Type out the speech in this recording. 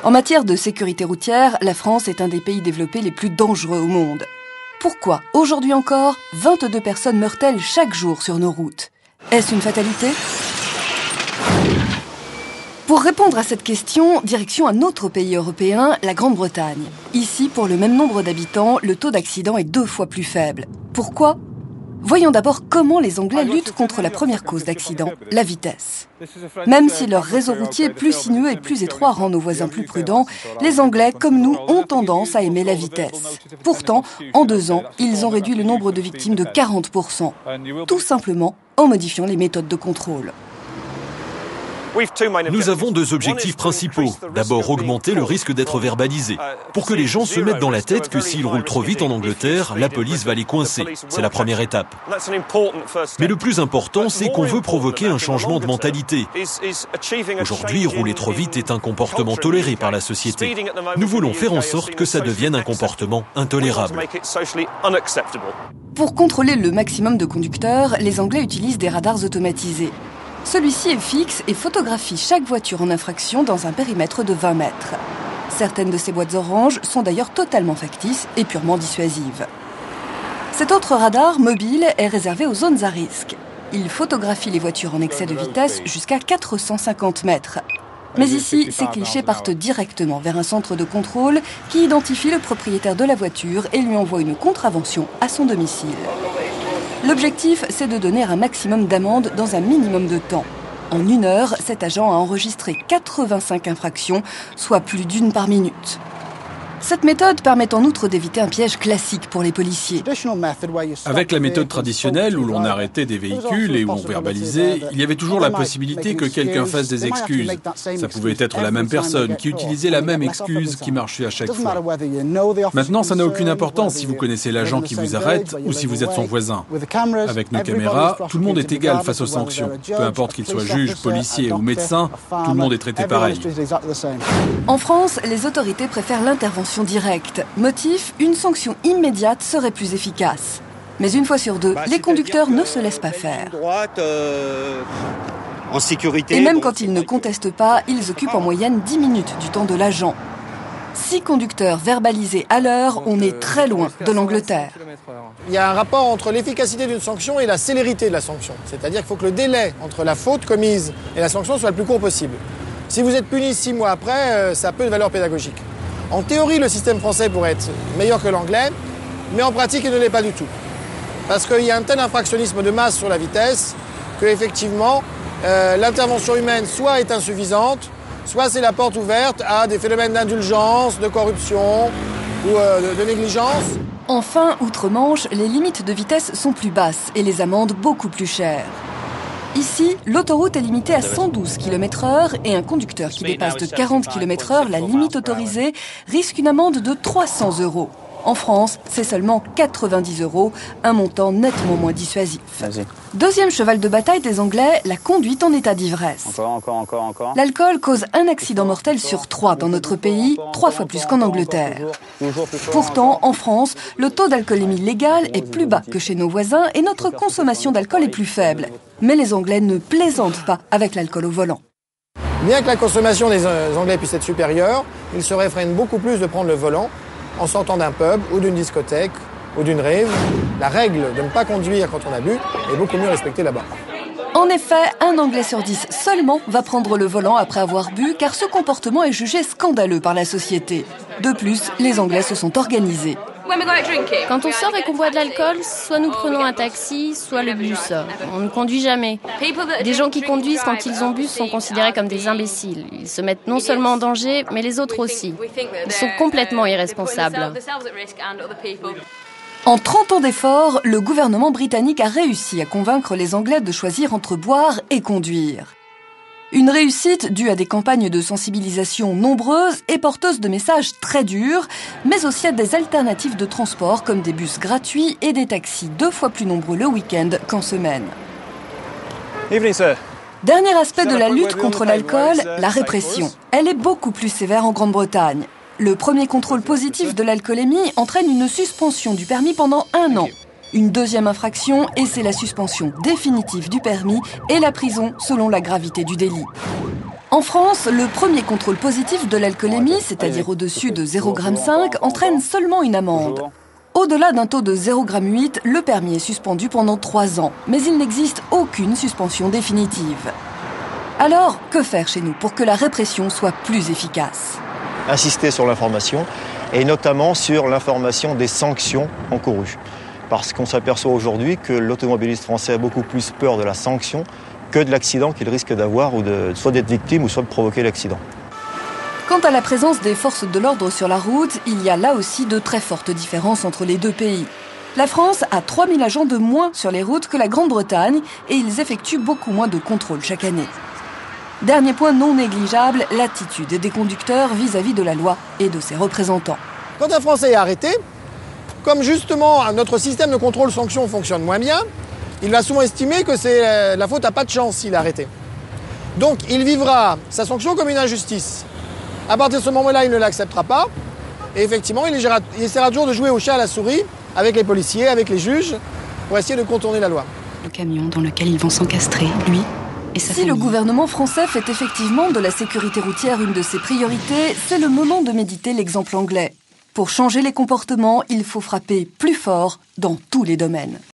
En matière de sécurité routière, la France est un des pays développés les plus dangereux au monde. Pourquoi, aujourd'hui encore, 22 personnes meurent-elles chaque jour sur nos routes? Est-ce une fatalité? Pour répondre à cette question, direction un autre pays européen, la Grande-Bretagne. Ici, pour le même nombre d'habitants, le taux d'accident est 2 fois plus faible. Pourquoi? Voyons d'abord comment les Anglais luttent contre la première cause d'accident, la vitesse. Même si leur réseau routier plus sinueux et plus étroit rend nos voisins plus prudents, les Anglais, comme nous, ont tendance à aimer la vitesse. Pourtant, en 2 ans, ils ont réduit le nombre de victimes de 40%. Tout simplement en modifiant les méthodes de contrôle. Nous avons 2 objectifs principaux. D'abord, augmenter le risque d'être verbalisé. Pour que les gens se mettent dans la tête que s'ils roulent trop vite en Angleterre, la police va les coincer. C'est la première étape. Mais le plus important, c'est qu'on veut provoquer un changement de mentalité. Aujourd'hui, rouler trop vite est un comportement toléré par la société. Nous voulons faire en sorte que ça devienne un comportement intolérable. Pour contrôler le maximum de conducteurs, les Anglais utilisent des radars automatisés. Celui-ci est fixe et photographie chaque voiture en infraction dans un périmètre de 20 mètres. Certaines de ces boîtes oranges sont d'ailleurs totalement factices et purement dissuasives. Cet autre radar, mobile, est réservé aux zones à risque. Il photographie les voitures en excès de vitesse jusqu'à 450 mètres. Mais ici, ces clichés partent directement vers un centre de contrôle qui identifie le propriétaire de la voiture et lui envoie une contravention à son domicile. L'objectif, c'est de donner un maximum d'amendes dans un minimum de temps. En 1 heure, cet agent a enregistré 85 infractions, soit plus d'1 par minute. Cette méthode permet en outre d'éviter un piège classique pour les policiers. Avec la méthode traditionnelle où l'on arrêtait des véhicules et où on verbalisait, il y avait toujours la possibilité que quelqu'un fasse des excuses. Ça pouvait être la même personne qui utilisait la même excuse qui marchait à chaque fois. Maintenant, ça n'a aucune importance si vous connaissez l'agent qui vous arrête ou si vous êtes son voisin. Avec nos caméras, tout le monde est égal face aux sanctions. Peu importe qu'il soit juge, policier ou médecin, tout le monde est traité pareil. En France, les autorités préfèrent l'intervention directe. Motif, une sanction immédiate serait plus efficace. Mais une fois sur 2, les conducteurs ne se laissent pas faire. Et même quand ils ne contestent pas, ils occupent en moyenne 10 minutes du temps de l'agent. 6 conducteurs verbalisés à l'heure, on est très loin de l'Angleterre. Il y a un rapport entre l'efficacité d'une sanction et la célérité de la sanction. C'est-à-dire qu'il faut que le délai entre la faute commise et la sanction soit le plus court possible. Si vous êtes puni 6 mois après, ça a peu de valeur pédagogique. En théorie, le système français pourrait être meilleur que l'anglais, mais en pratique, il ne l'est pas du tout. Parce qu'il y a un tel infractionnisme de masse sur la vitesse qu'effectivement, l'intervention humaine soit est insuffisante, soit c'est la porte ouverte à des phénomènes d'indulgence, de corruption ou de négligence. Enfin, outre-Manche, les limites de vitesse sont plus basses et les amendes beaucoup plus chères. Ici, l'autoroute est limitée à 112 km/h et un conducteur qui dépasse de 40 km/h la limite autorisée risque une amende de 300 €. En France, c'est seulement 90 €, un montant nettement moins dissuasif. Deuxième cheval de bataille des Anglais, la conduite en état d'ivresse. Encore. L'alcool cause un accident mortel sur 3 dans notre pays, 3 fois plus qu'en Angleterre. Pourtant, en France, le taux d'alcoolémie légale est plus bas que chez nos voisins et notre consommation d'alcool est plus faible. Mais les Anglais ne plaisantent pas avec l'alcool au volant. Bien que la consommation des Anglais puisse être supérieure, ils se réfrènent beaucoup plus de prendre le volant en sortant d'un pub ou d'une discothèque ou d'une rave. La règle de ne pas conduire quand on a bu est beaucoup mieux respectée là-bas. En effet, un Anglais sur 10 seulement va prendre le volant après avoir bu car ce comportement est jugé scandaleux par la société. De plus, les Anglais se sont organisés. Quand on sort et qu'on boit de l'alcool, soit nous prenons un taxi, soit le bus. On ne conduit jamais. Des gens qui conduisent quand ils ont bu sont considérés comme des imbéciles. Ils se mettent non seulement en danger, mais les autres aussi. Ils sont complètement irresponsables. En 30 ans d'efforts, le gouvernement britannique a réussi à convaincre les Anglais de choisir entre boire et conduire. Une réussite due à des campagnes de sensibilisation nombreuses et porteuses de messages très durs, mais aussi à des alternatives de transport comme des bus gratuits et des taxis 2 fois plus nombreux le week-end qu'en semaine. Dernier aspect de la lutte contre l'alcool, la répression. Elle est beaucoup plus sévère en Grande-Bretagne. Le premier contrôle positif de l'alcoolémie entraîne une suspension du permis pendant 1 an. Une deuxième infraction et c'est la suspension définitive du permis et la prison selon la gravité du délit. En France, le premier contrôle positif de l'alcoolémie, c'est-à-dire au-dessus de 0,5 g, entraîne seulement une amende. Au-delà d'un taux de 0,8 g, le permis est suspendu pendant 3 ans, mais il n'existe aucune suspension définitive. Alors, que faire chez nous pour que la répression soit plus efficace ? Insister sur l'information et notamment sur l'information des sanctions encourues. Parce qu'on s'aperçoit aujourd'hui que l'automobiliste français a beaucoup plus peur de la sanction que de l'accident qu'il risque d'avoir, ou soit d'être victime ou soit de provoquer l'accident. Quant à la présence des forces de l'ordre sur la route, il y a là aussi de très fortes différences entre les deux pays. La France a 3000 agents de moins sur les routes que la Grande-Bretagne et ils effectuent beaucoup moins de contrôles chaque année. Dernier point non négligeable, l'attitude des conducteurs vis-à-vis de la loi et de ses représentants. Quand un Français est arrêté, comme justement notre système de contrôle-sanction fonctionne moins bien, il va souvent estimer que c'est la faute à pas de chance s'il est arrêté. Donc il vivra sa sanction comme une injustice. À partir de ce moment-là, il ne l'acceptera pas. Et effectivement, il essaiera toujours de jouer au chat à la souris avec les policiers, avec les juges, pour essayer de contourner la loi. Le camion dans lequel ils vont s'encastrer, lui et sa famille. Si le gouvernement français fait effectivement de la sécurité routière une de ses priorités, c'est le moment de méditer l'exemple anglais. Pour changer les comportements, il faut frapper plus fort dans tous les domaines.